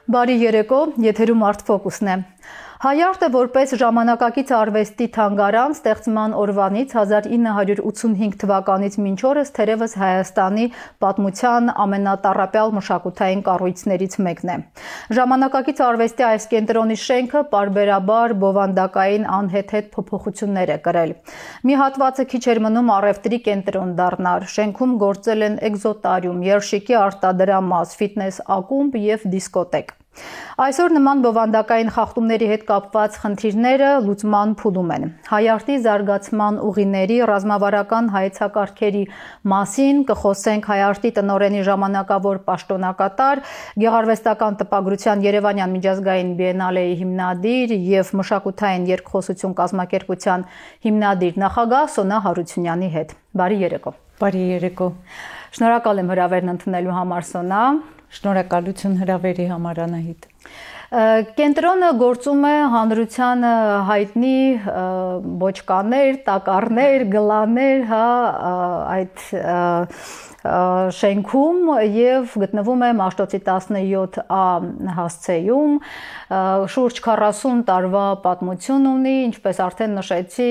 Բարի երեկո, եթերում Արտֆոկուսն է։ Հայարտը որպես ժամանակակից արվեստի թանգարան ստեղծման օրվանից 1985 թվականից մինչ օրս թերևս Հայաստանի պատմության ամենատառապյալ մշակութային կառույցներից մեկն է։ Ժամանակակից արվեստի այս կենտրոնի շենքը պարբերաբար բովանդակային անհեթեթ փոփոխություններ է կրել։ Մի հատվածը քիչ էր մնում առևտրի կենտրոն դառնար։ Շենքում գործել են էկզոտարիում, երշիկի արտադրամաս, ֆիթնես ակումբ եւ դիսկոտեկ։ Այսօր նման բովանդակային խախտումների հետ կապված խնդիրները լուծման փուլում են։ Հայարտի զարգացման ուղիների, ռազմավարական հայեցակարգերի մասին կխոսենք Հայարտի տնօրենի ժամանակավոր պաշտոնակատար, գեղարվեստական տպագրության Երևանյան միջազգային բիենալեի հիմնադիր եւ մշակութային երկխոսություն կազմակերպության հիմնադիր նախագահ Սոնա Հարությունյանի հետ։ Բարի երեկո։ Բարի երեկո։ Շնորհակալ եմ հրավերն ընդունելու համար, Սոնա։ Շնորհակալություն հրավերի համար, Անահիտ։ Կենտրոնը գործում է հանրությանը հայտնի բոճկաներ, տակառներ, գլաներ, այդ շենքում եւ գտնվում է Մաշտոցի 17A հասցեում, շուրջ 40 տարվա պատմություն ունի, ինչպես արդեն նշեցի,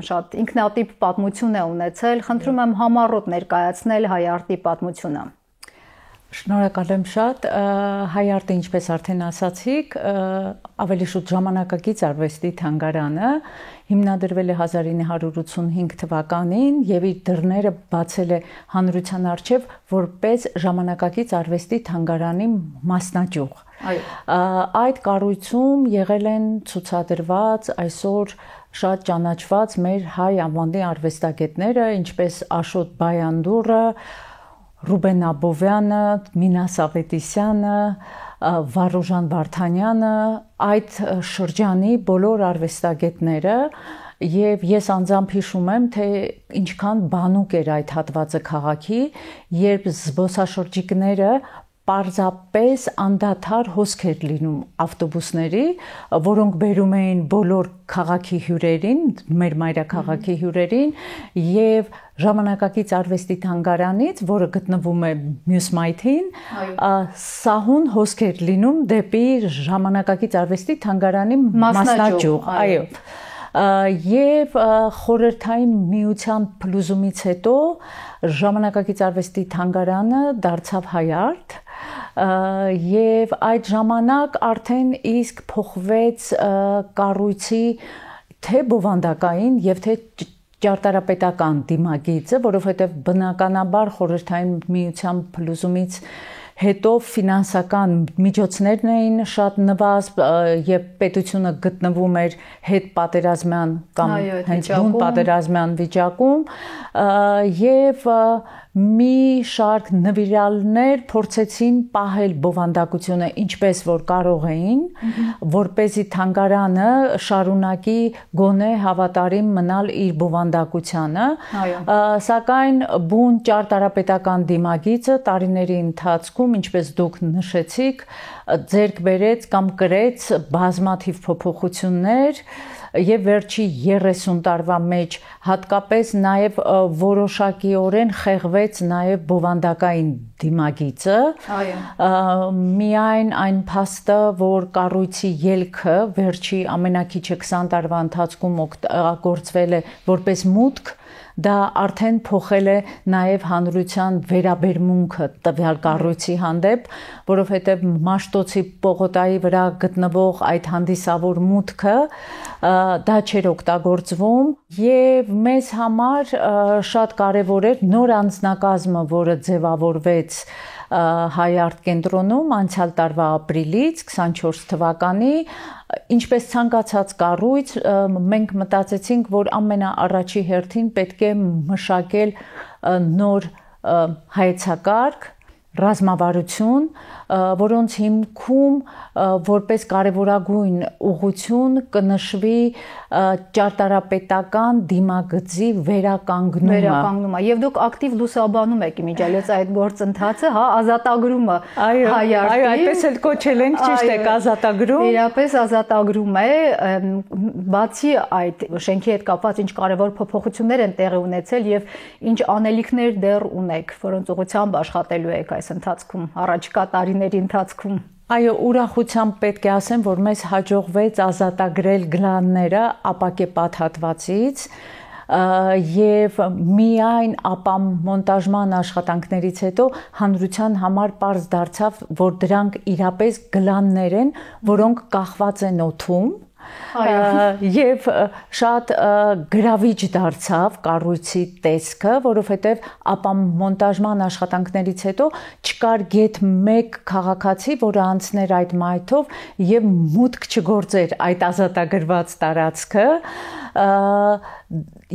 շատ ինքնատիպ պատմություն է ունեցել։ Խնդրում եմ համառոտ ներկայացնել Հայարտի պատմությունը։ Շնորհակալ եմ շատ։ Հայարտը, ինչպես արդեն ասացիք, ավելի շուտ ժամանակակից արվեստի թանգարանը հիմնադրվել է 1985 թվականին եւ իր դռները բացել է հանրության առջև որպես ժամանակակից արվեստի թանգարանի մասնաճյուղ։ Այդ կառույցում եղել են ցուցադրված այսօր շատ ճանաչված մեր հայ անվանի արվեստագետները, ինչպես Աշոտ Բայանդուրը, Ռուբեն Աբովյանը, Մինաս Ավետիսյանը, Վարուժան Վարդանյանը, այդ շրջանի բոլոր արվեստագետները եւ ես անձամբ հիշում եմ, թե ինչքան բանուկ էր այդ հատվածը քաղաքի, երբ զբոսաշրջիկները պարզապես անդադար հոսք էր լինում ավտոբուսների, որոնք բերում էին բոլոր քաղաքի հյուրերին, մեր մայրաքաղաքի հյուրերին եւ ժամանակակից արվեստի թանգարանից, որը գտնվում է մյուս մայթին, սահուն հոսք էր լինում դեպի ժամանակակից արվեստի թանգարանի մասնաճյուղ, այո։ Եվ խորհրդային միության փլուզումից հետո ժամանակակից արվեստի թանգարանը դարձավ Հայարտ եւ այդ ժամանակ արդեն իսկ փոխվեց կառույցի թե բովանդակային եւ թե ճարտարապետական դիմագիծը, որովհետեւ բնականաբար խորհրդային միության փլուզումից հետո ֆինանսական միջոցներն էին շատ նվազբ եւ պետությունը գտնվում էր հետ պատերազմյան կամ հենց բուն պատերազմյան վիճակում եւ մի շարք նվիրալներ փորձեցին պահել բովանդակությունը ինչպես որ կարող էին, որպեսզի թանգարանը շարունակի գոնե հավատարիմ մնալ իր բովանդակությանը, սակայն բուն ճարտարապետական դիմագիծը տարիների ընթացքում, ինչպես դուք նշեցիք, ձեռք բերեց կամ կրեց բազմաթիվ փոփոխություններ եւ վերջի 30 տարվա մեջ հատկապես նաեւ որոշակիորեն խեղվեց նաեւ բովանդակային դիմագիծը միայն այն փաստը որ կառույցի ելքը վերջի ամենակիչը 20 տարվա ընթացքում օգտագործվել է որպես մուտք դա արդեն փոխել է նաև հանրության վերաբերմունքը տվյալ կառույցի հանդեպ, որովհետև Մաշտոցի պողոտայի վրա գտնվող այդ հանդիսավոր մուտքը դա չէր օգտագործվում եւ մեզ համար շատ կարեւոր էր նոր անձնակազմը, որը ձևավորվեց Հայարտ կենտրոնում անցյալ տարվա ապրիլից 24 թվականի ինչպես ցանկացած կառույց մենք մտածեցինք որ ամենաառաջի հերթին պետք է մշակել նոր հայեցակարգ ռազմավարություն, որոնց հիմքում որպես կարևորագույն ուղղություն կնշվի ճարտարապետական դիմագծի վերականգնումը։ Եվ դուք ակտիվ լուսաբանում եք իմիջիալից այդ գործընթացը, հա, ազատագրումը Հայարտի։ Այո, այդպես էլ կոչել ենք, ճիշտ է, ազատագրում։ Իրապես ազատագրում է, բացի այդ շենքի հետ կապված ինչ կարևոր փոփոխություններ են տեղի ունեցել եւ ինչ անելիքներ դեռ ունեք, որոնց ուղղությամբ աշխատելու եք այս ընթացքում, առաջիկա տարիների ընթացքում։ Այո, ուրախությամբ պետք է ասեմ, որ մեզ հաջողվեց ազատագրել գլանները ապակե պատհատվածից եւ միայն ապամոնտաժման աշխատանքներից հետո հանրության համար պարզ դարձավ, որ դրանք իրապես գլաններ են, որոնք կախված են օդում եւ շատ գրավիչ դարձավ կառույցի տեսքը, որովհետեւ ապամոնտաժման աշխատանքներից հետո չկար գեթ 1 քաղաքացի, որը անցներ այդ մայթով եւ մուտք չգործեր այդ ազատագրված տարածքը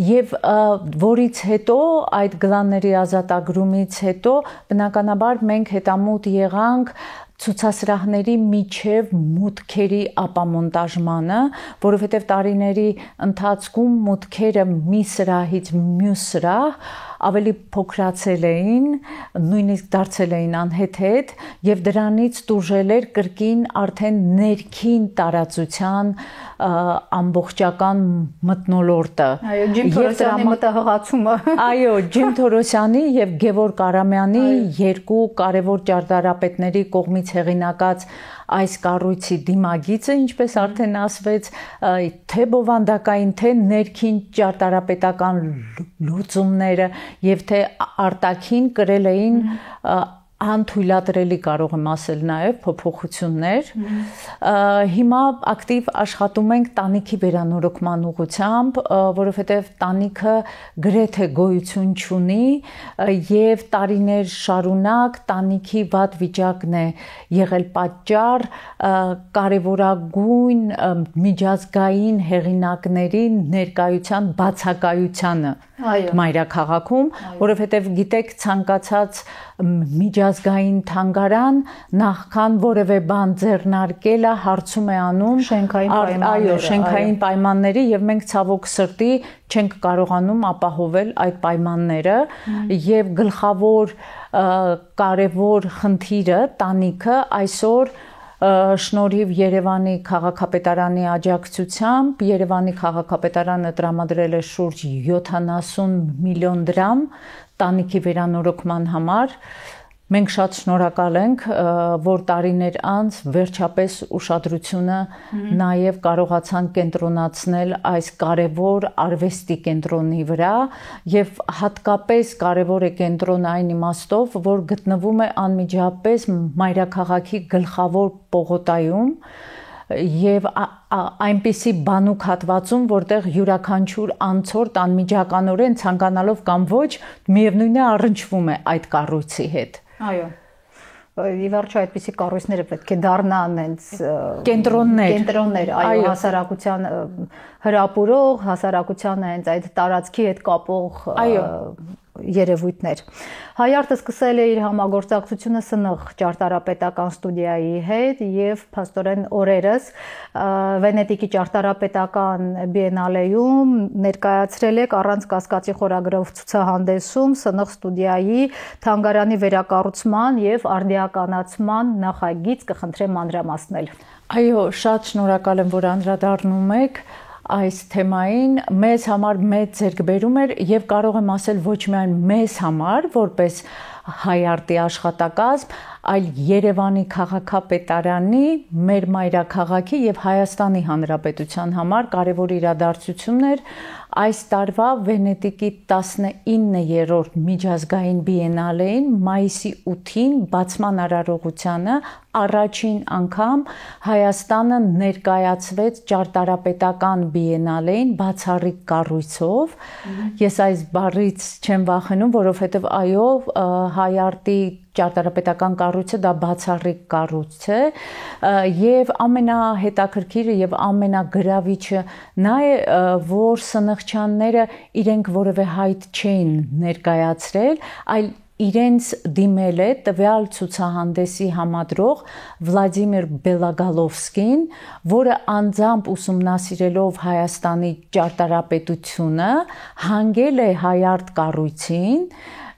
եւ որից հետո այդ գլանների ազատագրումից հետո բնականաբար մենք հետամուտ եղանք ցուցասրահների միջև մուտքերի ապամոնտաժմանը, որովհետև տարիների ընթացքում մուտքերը մի սրահից մյուս սրահ ավելի փոքրացել էին, նույնիսկ դարձել էին անհեթեթ եւ դրանից տուժել էր կրկին արդեն ներքին տարածության ամբողջական մթնոլորտը։ Այո, Ջիմ Թորոսյանի մտահղացումը։ Այո, Ջիմ Թորոսյանի եւ Գևորգ Արամյանի երկու կարևոր ճարտարապետների կողմից հեղինակած այս կառույցի դիմագիծը, ինչպես արդեն ասվեց, թե բովանդակային, թե ներքին ճարտարապետական լուծումները եւ թե արտաքին կրել էին անթույլատրելի կարող եմ ասել նաև փոփոխություններ։ Հիմա ակտիվ աշխատում ենք տանիքի վերանորոգման ուղղությամբ, որովհետև տանիքը գրեթե գոյություն չունի եւ տարիներ շարունակ տանիքի վատ վիճակն է եղել պատճառ կարևորագույն միջազգային հեղինակների ներկայության բացակայությանը մայրաքաղաքում, որովհետև գիտեք ցանկացած միջազգային թանգարան նախքան որևէ բան ձեռնարկելը հարցում է անում շենքային պայմանների եւ մենք ցավոք սրտի չենք կարողանում ապահովել այդ պայմանները եւ գլխավոր կարևոր խնդիրը տանիքը այսօր շնորհիվ Երևանի քաղաքապետարանի աջակցությամբ Երևանի քաղաքապետարանը տրամադրել է շուրջ 70 միլիոն դրամ տանիքի վերանորոգման համար։ Մենք շատ շնորհակալ ենք, որ տարիներ անց վերջապես ուշադրությունը նաև կարողացան կենտրոնացնել այս կարևոր արվեստի կենտրոնի վրա եւ հատկապես կարևոր է կենտրոնը այն իմաստով, որ գտնվում է անմիջապես մայրաքաղաքի գլխավոր պողոտայում եւ այնպիսի բանուկ հատվածում, որտեղ յուրաքանչյուր անցորդ անմիջականորեն ցանկանալով կամ ոչ, միևնույնն է առնչվում է այդ կառույցի հետ։ Այո։ Ի վերջո այդպիսի կառույցները պետք է դառնան հենց կենտրոններ, այո, հասարակության հրապուրող, հասարակությանը հենց այդ տարածքի հետ կապող երևույթներ։ Հայարտը սկսել է իր համագործակցությունը ՍՆԽ ճարտարապետական ստուդիայի հետ եւ փաստորեն օրերս Վենետիկի ճարտարապետական բիենալեում ներկայացրել եք առանց կասկածի խորագրով ցուցահանդեսում ՍՆԽ ստուդիայի թանգարանի վերակառուցման եւ արդիականացման նախագիծ, կխնդրեմ մանրամասնել։ Այո, շատ շնորհակալ եմ, որ անդրադառնում եք այս թեմային, մեզ համար մեծ ձեռքբերում էր եւ կարող եմ ասել ոչ միայն մեզ համար, որպես հայարտի աշխատակազմ, այլ Երևանի քաղաքապետարանի, մեր մայրաքաղաքի եւ Հայաստանի Հանրապետության համար կարևոր իրադարձություն էր այս տարվա Վենետիկի 19-րդ միջազգային բիենալեին մայիսի 8-ին բացման արարողությանը առաջին անգամ Հայաստանը ներկայացվեց ճարտարապետական բիենալեին բացառիկ կառույցով։ Ես այս բառից չեմ վախենում, որովհետև այո, հայարտի ճարտարապետական կառույցը դա բացառիկ կառույց է եւ ամենահետաքրքիրը եւ ամենագրավիչը նա է, որ սնխչյանները իրենք որևէ հայտ չէին ներկայացրել, այլ իրենց դիմել է տվյալ ցուցահանդեսի համադրող Վլադիմիր Բելագալովսկին, որը անձամբ ուսումնասիրելով Հայաստանի ճարտարապետությունը հանգել է հայարտ կառույցին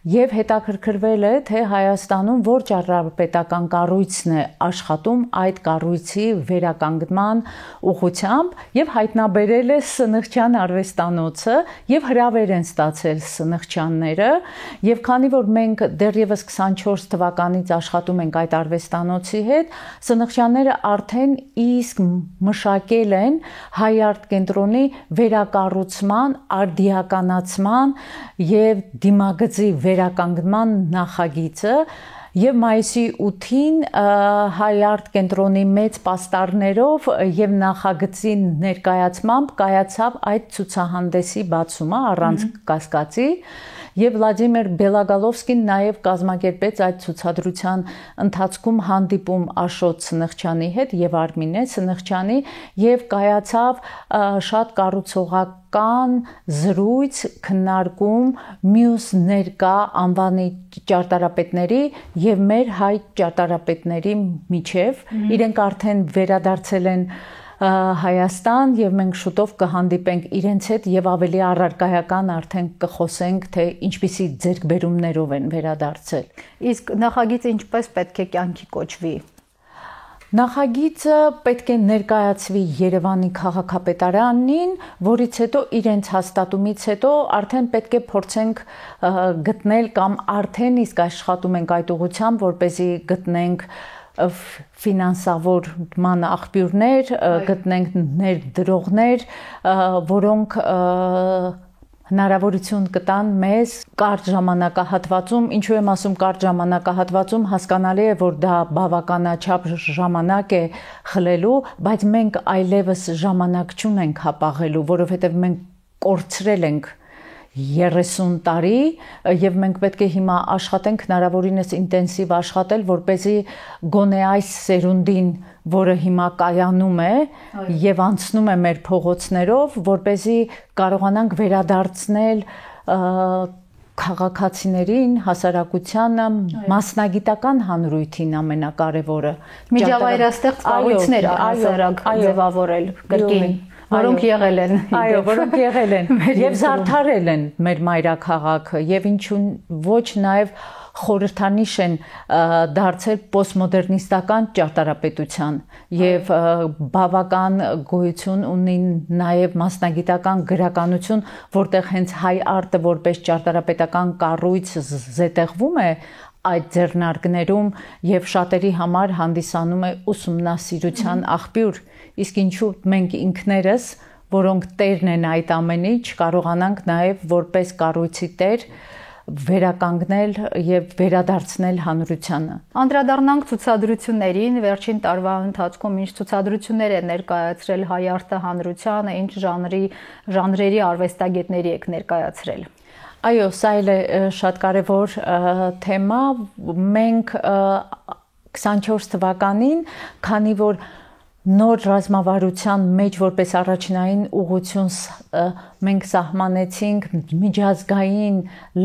եւ հետաքրքրվել է, թե Հայաստանում որ ճարտարապետական կառույցն է աշխատում այդ կառույցի վերականգնման ուղղությամբ եւ հայտնաբերել է Սնխչյան արվեստանոցը եւ հրավեր են ստացել Սնխչյանները եւ քանի որ մենք դեռևս 24 թվականից աշխատում ենք այդ արվեստանոցի հետ, Սնխչյանները արդեն իսկ մշակել են Հայ արտ կենտրոնի վերակառուցման, արդիականացման եւ դիմագծի վերականգնման նախագիծը եւ մայիսի 8-ին Հայ արտ կենտրոնի մեծ պաստառներով եւ նախագծի ներկայացմամբ կայացավ այդ ցուցահանդեսի բացումը առանց կասկածի եւ Վլադիմիր Բելագալովսկին նաեւ կազմակերպեց այդ ցուցադրության ընթացքում հանդիպում Աշոտ Սնխչյանի հետ եւ Արմինե Սնխչյանի եւ կայացավ շատ կառուցողական զրույց քննարկում մյուս ներկա անվանի ճարտարապետների եւ մեր հայ ճարտարապետների միջև իրենք արդեն վերադարձել են Հայաստան եւ մենք շուտով կհանդիպենք իրենց հետ եւ ավելի առարկայական արդեն կխոսենք թե ինչպիսի ձեռքբերումներով են վերադարձել։ Իսկ նախագիծը ինչպես պետք է կյանքի կոչվի։ Նախագիծը պետք է ներկայացվի Երևանի քաղաքապետարանին, որից հետո իրենց հաստատումից հետո արդեն պետք է փորձենք գտնել կամ արդեն իսկ աշխատում ենք այդ ուղղությամբ, որպեսզի գտնենք ֆինանսավորման աղբյուրներ, գտնենք ներդրողներ, որոնք հնարավորություն կտան մեզ կարճ ժամանակահատվածում, ինչու եմ ասում կարճ ժամանակահատվածում, հասկանալի է, որ դա բավականաչափ ժամանակ է խլելու, բայց մենք այլևս ժամանակ չունենք հապաղելու, որովհետև մենք կորցրել ենք 30 տարի եւ մենք պետք է հիմա աշխատենք հնարավորինս ինտենսիվ աշխատել, որպեսզի գոնե այս սերունդին, որը հիմա կայանում է եւ անցնում է մեր փողոցներով, որպեսզի կարողանանք վերադարձնել քաղաքացիներին, հասարակությանը, մասնագիտական հանրույթին ամենակարևորը։ Միջավայրաստեղծ կառույցներ առհասարակ ձևավորել կրկին։ Որոնք եղել են։ Այո, որոնք եղել են եւ զարդարել են մեր մայրաքաղաքը եւ ինչու ոչ նաեւ խորհրդանիշ են դարձել պոստմոդեռնիստական ճարտարապետության եւ բավական գոյություն ունի նաեւ մասնագիտական գրականություն, որտեղ հենց հայ արտը որպես ճարտարապետական կառույց զետեղվում է այդ ձեռնարկներում եւ շատերի համար հանդիսանում է ուսումնասիրության աղբյուր, իսկ ինչու մենք ինքներս, որոնք տերն են այդ ամենի, չկարողանանք նաեւ որպես կառույցի տեր վերականգնել եւ վերադարձնել հանրությանը։ Անդրադառնանք ցուցադրություններին, վերջին տարվա ընթացքում ինչ ցուցադրություններ է ներկայացրել հայ արտը հանրությանը, ինչ ժանրերի արվեստագետների եք ներկայացրել։ Այո, սա էլ է շատ կարևոր թեմա։ Մենք 24 թվականին, քանի որ նոր ռազմավարության մեջ որպես առաջնային ուղղություն մենք սահմանեցինք միջազգային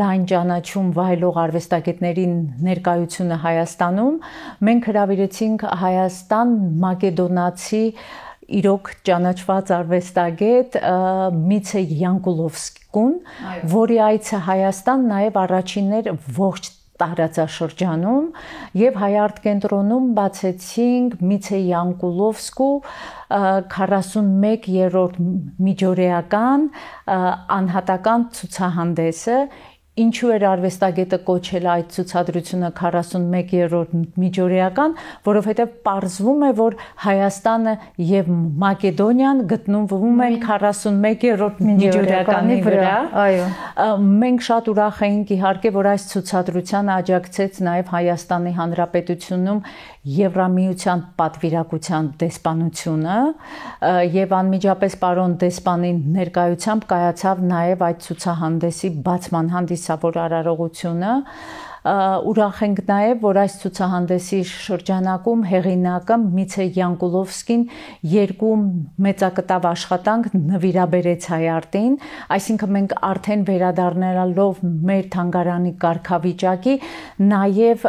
լայն ճանաչում վայելող արվեստագետների ներկայությունը Հայաստանում, մենք հրավիրեցինք Հայաստան մակեդոնացի իրոք ճանաչված արվեստագետ Միցե Յանկուլովսկուն, որի այցը Հայաստան նաև առաջինն էր ողջ տարածաշրջանում եւ Հայ արտ կենտրոնում բացեցինք Միցե Յանկուլովսկու 41-րդ միջօրեական անհատական ցուցահանդեսը, ինչու էր արվեստագետը կոչել այդ ցուցադրությունը 41-րդ միջօրեական, որովհետև պարզվում է, որ Հայաստանը եւ Մակեդոնիան գտնվում են 41-րդ միջօրեականի վրա։ Այո։ Մենք շատ ուրախ էինք իհարկե, որ այս ցուցադրությանը աջակցեց նաեւ Հայաստանի Հանրապետությունում Եվրամիության պատվիրակության դեսպանությունը եւ անմիջապես պարոն դեսպանի ներկայությամբ կայացավ նաեւ այդ ցուցահանդեսի բացման հանդիսավոր արարողությունը։ Ուրախ ենք նաև, որ այս ցուցահանդեսի շրջանակում հեղինակը Միցե Յանկուլովսկին 2 մեծակտավ աշխատանք նվիրաբերեց հայ արտին, այսինքն մենք արդեն վերադառնալով մեր թանգարանի կարգավիճակի նաև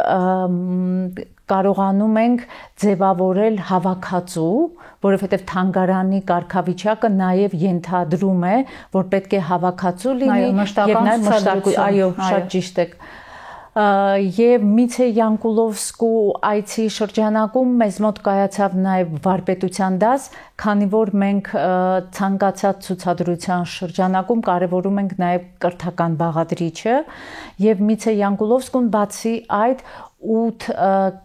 կարողանում ենք ձևավորել հավաքածու, որովհետև թանգարանի կարգավիճակը նաև ենթադրում է, որ պետք է հավաքածու լինի եւ նաև մշտական, այո, շատ ճիշտ եք։ Եվ Միցե Յանկուլովսկու այցի շրջանակում մեզ մոտ կայացավ նաև վարպետության դաս, քանի որ մենք ցանկացած ցուցադրության շրջանակում կարևորում ենք նաև կրթական բաղադրիչը, եւ Միցե Յանկուլովսկուն բացի այդ 8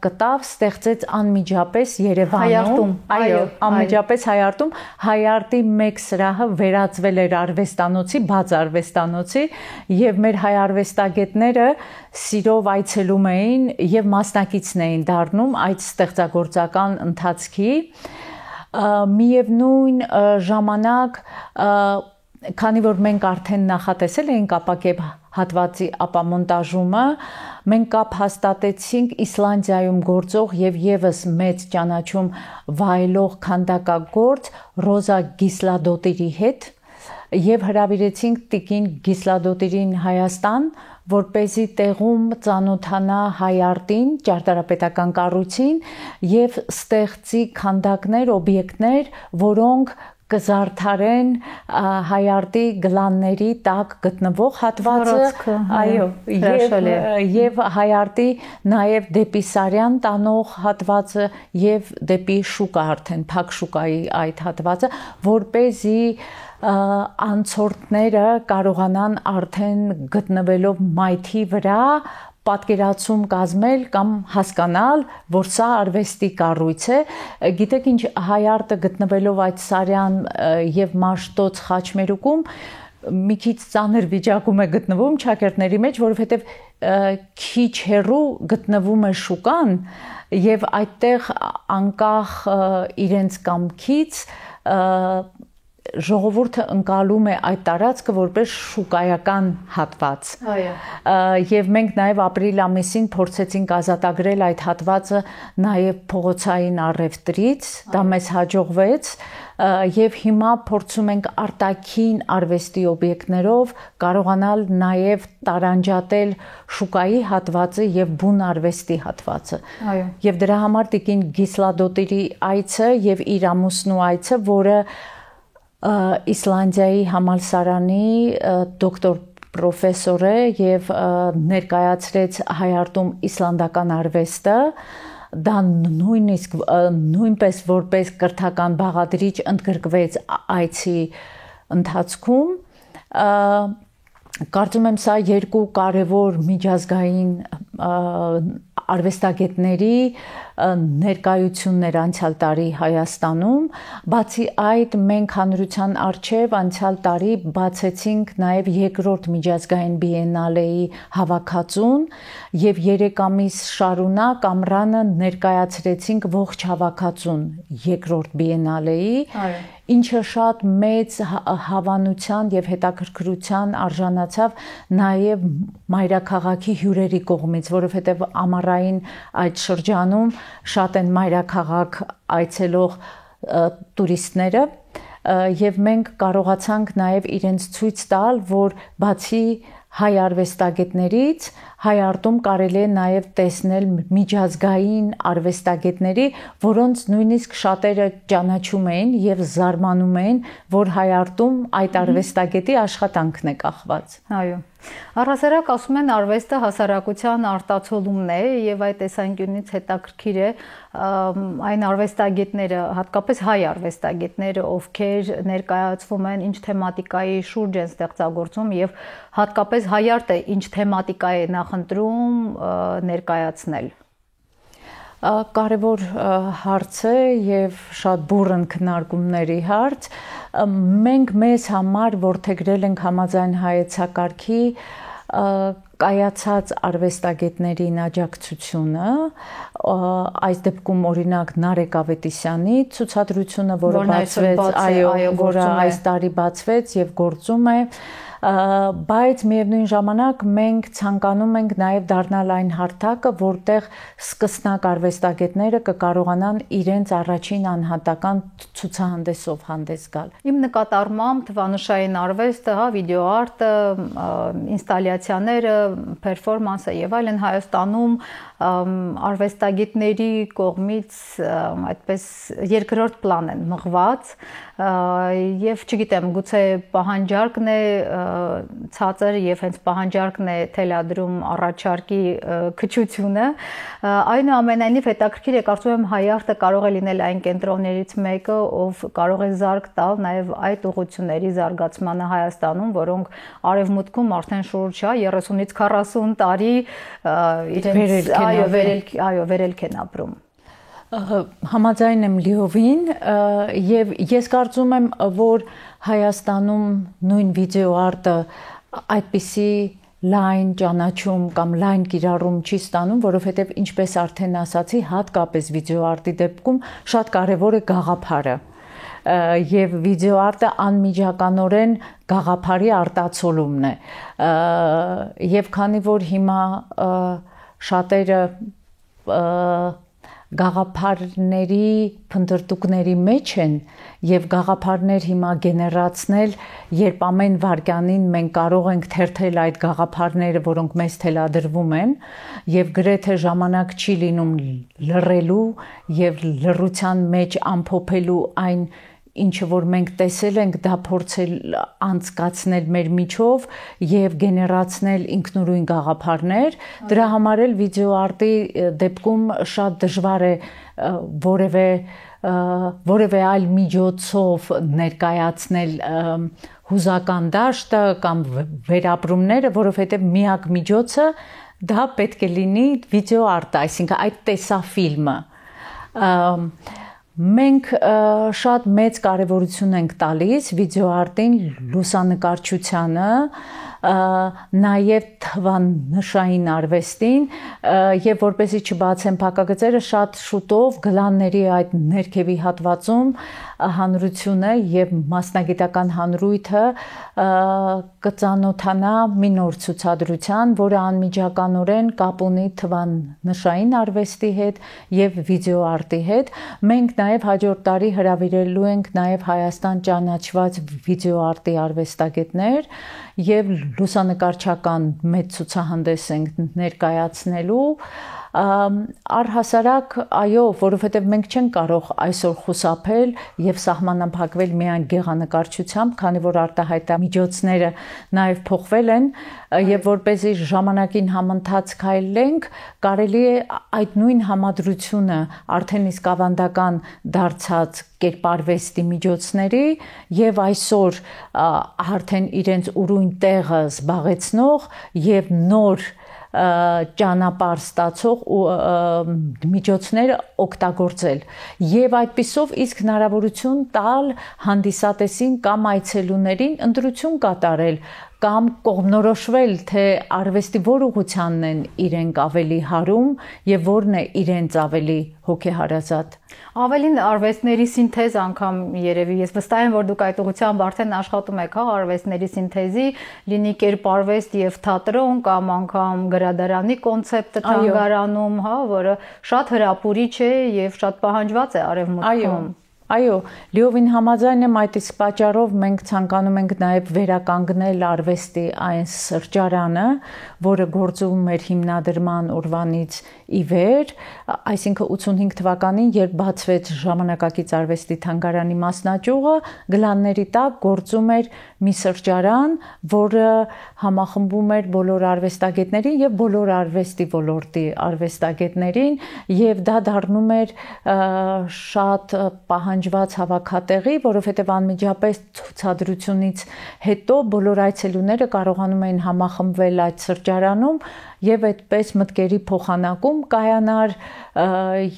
կտավ ստեղծեց անմիջապես Երևանում, այո, անմիջապես Հայարտում, Հայարտի մեկ սրահը վերածվել էր արվեստանոցի, բաց արվեստանոցի, եւ մեր հայ արվեստագետները սիրով այցելում էին եւ մասնակիցն էին դառնում այդ ստեղծագործական ընթացքի։ Միևնույն ժամանակ, քանի որ մենք արդեն նախատեսել էինք ապակեպ հատվածի ապամոնտաժումը, մենք կապ հաստատեցինք Իսլանդիայում գործող եւ եւս մեծ ճանաչում վայելող քանդակագործ Ռոզա Գիսլադոտիրի հետ եւ հրավիրեցինք տիկին Գիսլադոտիրին Հայաստան, որպեսզի տեղում ծանոթանա Հայարտին, ճարտարապետական կառույցին եւ ստեղծի քանդակներ, օբյեկտներ, որոնք կզարդարեն Հայարտի գլանների տակ գտնվող հատվածը, այո, եւ Հայարտի նաեւ դեպի Սարյան տանող հատվածը եւ դեպի շուկա արդեն փակ շուկայի այդ հատվածը, որպեսզի անցորդները կարողանան արդեն գտնվելով մայթի վրա պատկերացում կազմել կամ հասկանալ, որ սա արվեստի կառույց է։ Գիտեք ինչ, Հայարտը գտնվելով այդ Սարյան եւ Մաշտոց խաչմերուկում մի քիչ ծանր վիճակում է գտնվում ճակերտների մեջ, որովհետեւ քիչ հեռու գտնվում է շուկան եւ այդտեղ անկախ իրենց կամքից ժողովուրդը ընկալում է այդ տարածքը որպես շուկայական հատված։ Եվ մենք նաև ապրիլ ամիսին փորձեցինք ազատագրել այդ հատվածը նաև փողոցային առևտրից, դա մեզ հաջողվեց, եւ հիմա փորձում ենք արտաքին արվեստի օբյեկտներով կարողանալ նաև տարանջատել շուկայի հատվածը եւ բուն արվեստի հատվածը։ Եվ դրա համար տիկին Գիսլադոտիրի այցը եւ իր ամուսնու այցը, որը Իսլանդիայի համալսարանի դոկտոր պրոֆեսոր է եւ ներկայացրեց Հայարտում իսլանդական արվեստը, դա նույնպես որպես կրթական բաղադրիչ ընդգրկվեց այցի ընթացքում։ Կարծում եմ սա երկու կարևոր միջազգային արվեստագետների ներկայություններ անցյալ տարի Հայաստանում, բացի այդ մենք հանրության առջև անցյալ տարի բացեցինք նաև երկրորդ միջազգային բիենալեի հավաքածուն եւ 3 ամիս շարունակ ամռանը ներկայացրեցինք ողջ հավաքածուն երկրորդ բիենալեի, ինչը շատ մեծ հավանության եւ հետաքրքրության արժանացավ նաեւ մայրաքաղաքի հյուրերի կողմից, որովհետեւ ամառային այդ շրջանում շատ են մայրաքաղաք այցելող տուրիստները եւ մենք կարողացանք նաեւ իրենց ցույց տալ, որ բացի հայ արվեստագետներից Հայարտում կարելի է նաև տեսնել միջազգային արվեստագետների, որոնց նույնիսկ շատերը ճանաչում էին եւ զարմանում էին, որ Հայարտում այդ արվեստագետի աշխատանքն է կախված։ Այո։ Առհասարակ ասում են արվեստը հասարակության արտացոլումն է եւ այդ տեսանկյունից հետաքրքիր է այն արվեստագետները, հատկապես հայ արվեստագետները, ովքեր ներկայացվում են, ինչ թեմատիկայի շուրջ են ստեղծագործում եւ հատկապես Հայարտը ինչ թեմատիկա է նախընտրում ներկայացնել։ Կարևոր հարց է եւ շատ բուռն քննարկումների հարց։ Մենք մեզ համար որդեգրել ենք համաձայն հայեցակարգի կայացած արվեստագետներին աջակցությունը, այս դեպքում օրինակ Նարեկ Ավետիսյանի ցուցադրությունը, որը բացվեց, որը այս տարի բացվեց եւ գործում է, բայց միևնույն ժամանակ մենք ցանկանում ենք նաև դառնալ այն հարթակը, որտեղ սկսնակ արվեստագետները կկարողանան իրենց առաջին անհատական ցուցահանդեսով հանդես գալ։ Իմ նկատառմամբ թվանշային արվեստը, վիդեոարտը, ինստալյացիաները, պերֆորմանսը եւ այլն Հայաստանում արվեստագետների կողմից այդպես երկրորդ պլան են մղված եւ չգիտեմ, գուցե պահանջարկն է ցածր եւ հենց պահանջարկն է թելադրում առաջարկի քչությունը, այնուամենայնիվ հետաքրքիր է, կարծում եմ հայ արտը կարող է լինել այն կենտրոններից մեկը, ով կարող է զարգ տալ նաեւ այդ ուղղությունների զարգացմանը Հայաստանում, որոնք արևմուտքում արդեն շուրջ 30-ից 40 տարի իրենց վերելք են ապրում։ Համաձայն եմ լիովին եւ ես կարծում եմ, որ Հայաստանում նույն վիդեոարտը այդպիսի լայն ճանաչում կամ լայն կիրառում չի ստանում, որովհետեւ ինչպես արդեն ասացի, հատկապես վիդեոարտի դեպքում շատ կարեւոր է գաղափարը։ Եվ վիդեոարտը անմիջականորեն գաղափարի արտացոլումն է։ Եվ քանի որ հիմա շատերը գաղափարների փնտրտուքների մեջ են եւ գաղափարներ հիմա գեներացնել, երբ ամեն վարքյանին մենք կարող ենք թերթել այդ գաղափարները, որոնք մեզ թելադրվում են, եւ գրեթե ժամանակ չի լինում լռելու եւ լռության մեջ ամփոփելու այն ինչը որ մենք տեսել ենք, դա փորձել անցկացնել մեր միջով եւ գեներացնել ինքնուրույն գաղափարներ, դրա համար էլ վիդեոարտի դեպքում շատ դժվար է որևէ այլ միջոցով ներկայացնել հուզական դաշտը կամ վերապրումները, որովհետեւ միակ միջոցը դա պետք է լինի վիդեոարտը, այսինքն այդ տեսաֆիլմը։ Մենք շատ մեծ կարևորություն ենք տալիս վիդեոարտին, լուսանկարչությանը, նաև թվանշային արվեստին եւ որպեսզի չբացեն փակագծերը, շատ շուտով գլանների այդ ներքևի հատվածում հանրությունը եւ մասնագիտական հանրույթը կծանոթանա մի նոր ցուցադրության, որը անմիջականորեն կապ ունի թվանշային արվեստի հետ եւ վիդեոարտի հետ։ Մենք նաև հաջորդ տարի հրավիրելու ենք նաև Հայաստան ճանաչված վիդեոարտի արվեստագետներ եւ լուսանկարչական մեծ ցուցահանդես ենք ներկայացնելու առհասարակ այո, որովհետև մենք չենք կարող այսօր խուսափել եւ սահմանափակվել միայն գեղանկարչությամբ, քանի որ արտահայտամիջոցները նաեւ փոխվել են եւ որպեսզի ժամանակին համընթաց քայլենք, կարելի է այդ նույն համադրությունը արդեն իսկ ավանդական դարձած կերպարվեստի միջոցների եւ այսօր արդեն իրենց ուրույն տեղը զբաղեցնող եւ նոր ճանապարհ ստացող միջոցները օգտագործել եւ այդպիսով իսկ հնարավորություն տալ հանդիսատեսին կամ այցելուներին ընտրություն կատարել կամ կողմնորոշվել, թե արվեստի որ ուղղությանն են իրենք ավելի հարում եւ որն է իրենց ավելի հոգեհարազատ։ Ավելին արվեստների սինթեզ անգամ երևի ես վստահ եմ, որ դուք այդ ուղղությամբ արդեն աշխատում եք, հա, արվեստների սինթեզի, լինի կերպարվեստ եւ թատրոն կամ անգամ գրադարանի կոնցեպտը թանգարանում, հա, որը շատ հրապուրիչ է եւ շատ պահանջված է արևմուտքում։ Այո, լիովին համաձայն եմ, այդ իսկ պատճառով մենք ցանկանում ենք նաև վերականգնել արվեստի այն սրճարանը, որը գործում էր հիմնադրման օրվանից ի վեր, այսինքն 85 թվականին, երբ բացվեց ժամանակակից արվեստի թանգարանի մասնաճյուղը, գլանների տակ գործում էր մի սրճարան, որը համախմբում էր բոլոր արվեստագետներին եւ բոլոր արվեստի ոլորտի արվեստագետներին, եւ դա դառնում էր շատ պահանջված հավաքատեղի, որովհետև անմիջապես ցուցադրությունից հետո բոլոր այցելուները կարողանում էին համախմբվել այդ սրճարանում եւ այդպես մտքերի փոխանակում կայանար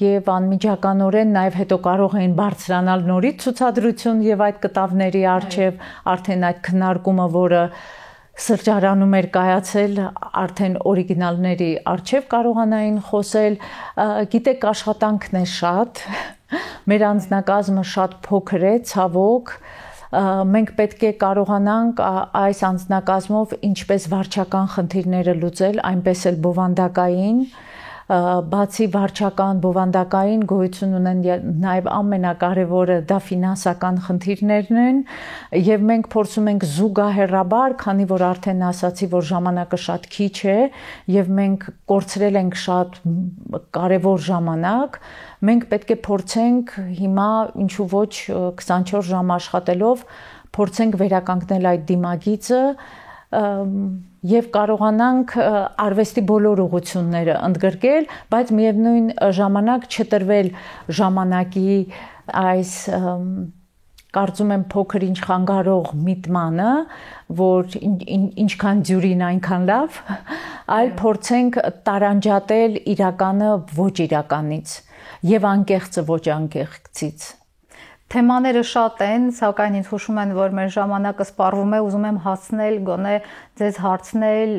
եւ անմիջականորեն նաեւ հետո կարող էին բարձրանալ նորից ցուցադրություն եւ այդ կտավների արչեւ արդեն այդ քննարկումը, որը սրճարանում էր կայացել, արդեն օրիգինալների արչեւ կարողանային խոսել, գիտեք, աշխատանքն է շատ, մեր անձնակազմը շատ փոքր է, ցավոք, մենք պետք է կարողանանք այս անձնակազմով ինչպես վարչական խնդիրները լուծել, այնպես էլ բովանդակային, բացի վարչական, բովանդակային գոյություն ունեն նաև ամենակարևորը դա ֆինանսական խնդիրներն են, եւ մենք փորձում ենք զուգահեռաբար, քանի որ արդեն ասացի, որ ժամանակը շատ քիչ է եւ մենք կորցրել ենք շատ կարևոր ժամանակ, մենք պետք է փորձենք հիմա ինչու ոչ 24 ժամ աշխատելով փորձենք վերականգնել այդ դիմագիծը եւ կարողանանք արվեստի բոլոր ուղղությունները ընդգրկել, բայց միևնույն ժամանակ չտրվել ժամանակի այս կարծում եմ փոքր ինչ խանգարող միտմանը, որ ինչքան դյուրին այնքան լավ, այլ փորձենք տարանջատել իրականը ոչ իրականից եւ անկեղծը ոչ անկեղծից։ Թեմաները շատ են, սակայն ինձ հուշում են, որ մեր ժամանակը սպառվում է, ուզում եմ հասնել գոնե ձեզ հարցնել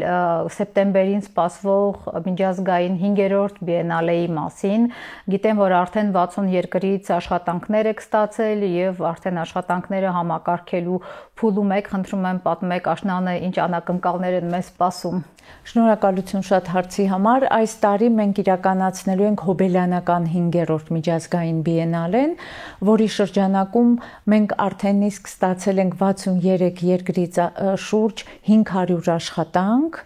սեպտեմբերին սպասվող միջազգային 5-րդ բիենալեի մասին։ Գիտեմ, որ արդեն 60 երկրից աշխատանքներ եք ստացել եւ արդեն աշխատանքները համակարգելու փուլում եք, խնդրում եմ պատմեք աշնանը ինչ անակնկալներ են մեզ սպասում։ Շնորհակալություն շատ հարցի համար։ Այս տարի մենք իրականացնելու ենք հոբելյանական 5-րդ միջազգային բիենալեն, որի շրջանակում մենք արդեն իսկ ստացել ենք 63 երկրից շուրջ 500 աշխատանք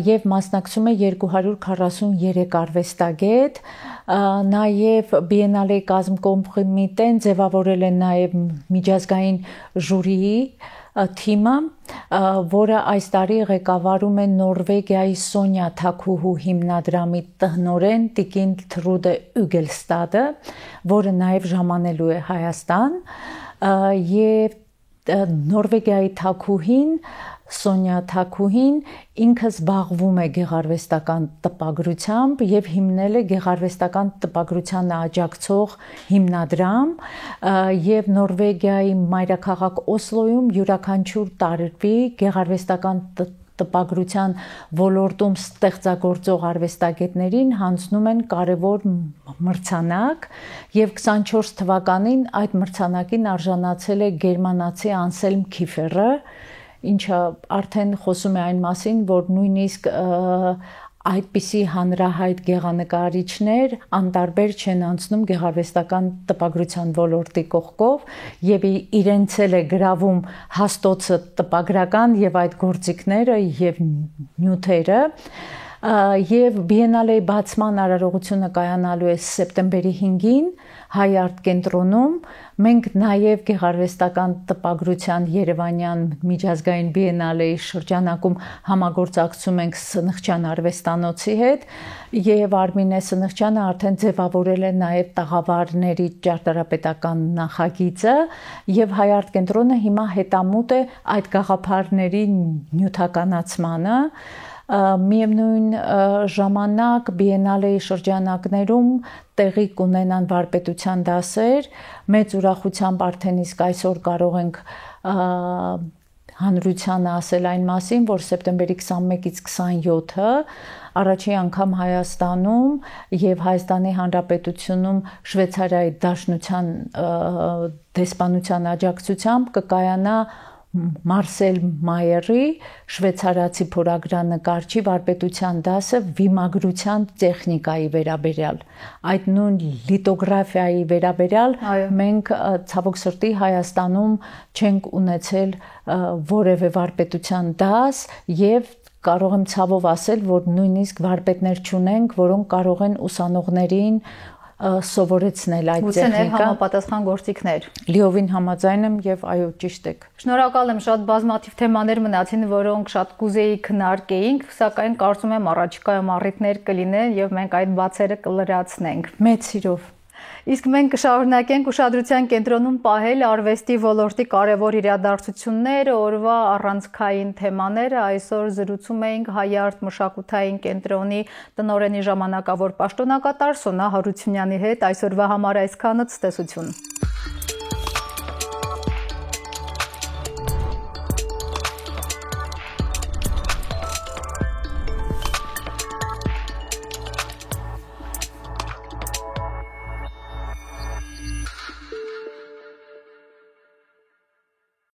եւ մասնակցում է 243 արվեստագետ, նաեւ բիենալեի կազմկոմիտեն ձևավորել են նաեւ միջազգային ժյուրիի թիմը, որը այս տարի ղեկավարում է Նորվեգիայի Սոնյա Թաքուհու հիմնադրամի տնօրեն Տիկին Թրուդե Ուգելստադը, որը նաև ժամանելու է Հայաստան, եւ Նորվեգիայի Թաքուհին Սոնյա Թաքուհին ինքը զբաղվում է գեղարվեստական տպագրությամբ եւ հիմնել է գեղարվեստական տպագրությանը աջակցող հիմնադրամ եւ Նորվեգիայի մայրաքաղաք Օսլոյում յուրաքանչյուր տարի գեղարվեստական տպագրության ոլորտում ստեղծագործող արվեստագետներին հանձնում են կարևոր մրցանակ եւ 24 թվականին այդ մրցանակին արժանացել է գերմանացի Անսելմ Քիֆերը, ինչը արդեն խոսում է այն մասին, որ նույնիսկ այդպիսի հանրահայտ գեղանկարիչներ անտարբեր չեն անցնում գեղարվեստական տպագրության ոլորտի կողքով եւ իրենց էլ է գրավում հաստոցը տպագրական եւ այդ գործիքները եւ նյութերը եւ բիենալեի բացման արարողությունը կայանալու է սեպտեմբերի 5-ին Հայ արտ կենտրոնում։ Մենք նաև գեղարվեստական տպագրության Երևանյան միջազգային բիենալեի շրջանակում համագործակցում ենք Սնխչյան արվեստանոցի հետ եւ Արմինե Սնխչյանը արդեն ձևավորել է նաև տաղավարների ճարտարապետական նախագիծը եւ Հայ արտ կենտրոնը հիմա հետամուտ է այդ գաղափարների նյութականացմանը։ Միևնույն ժամանակ բիենալեի շրջանակներում տեղի կունենան վարպետության դասեր, մեծ ուրախությամբ արդեն իսկ այսօր կարող ենք հանրությանը ասել այն մասին, որ սեպտեմբերի 21-ից 27-ը առաջին անգամ Հայաստանում եւ Հայաստանի Հանրապետությունում Շվեյցարիայի Դաշնության դեսպանության աջակցությամբ կկայանա Մարսել Մայերի շվեյցարացի փորագրանկարչի վարպետության դասը վիմագրության տեխնիկայի վերաբերյալ։ Այդ նույն լիտոգրաֆիայի վերաբերյալ մենք ցավոք սրտի Հայաստանում չենք ունեցել որևէ վարպետության դաս եւ կարող եմ ցավով ասել, որ նույնիսկ վարպետներ չունենք, որոնք կարող են ուսանողներին սովորեցնել այդ տեխնիկա։ Համապատասխան գործիքներ։ Լիովին համաձայն եմ եւ այո, ճիշտ եք։ Շնորհակալ եմ, շատ բազմաթիվ թեմաներ մնացին, որոնք շատ կուզեի քննարկեինք, սակայն կարծում եմ առաջիկայում առիթներ կլինեն եւ մենք այդ բացերը կլրացնենք։ Մեծ սիրով։ Իսկ մենք կշարունակենք ուշադրության կենտրոնում պահել արվեստի ոլորտի կարևոր իրադարձությունները, օրվա առանցքային թեմաները։ Այսօր զրուցում էինք Հայ արտ մշակութային կենտրոնի տնօրենի ժամանակավոր պաշտոնակատար Սոնա Հարությունյանի հետ։ Այսօրվա համար այսքանը, ցտեսություն։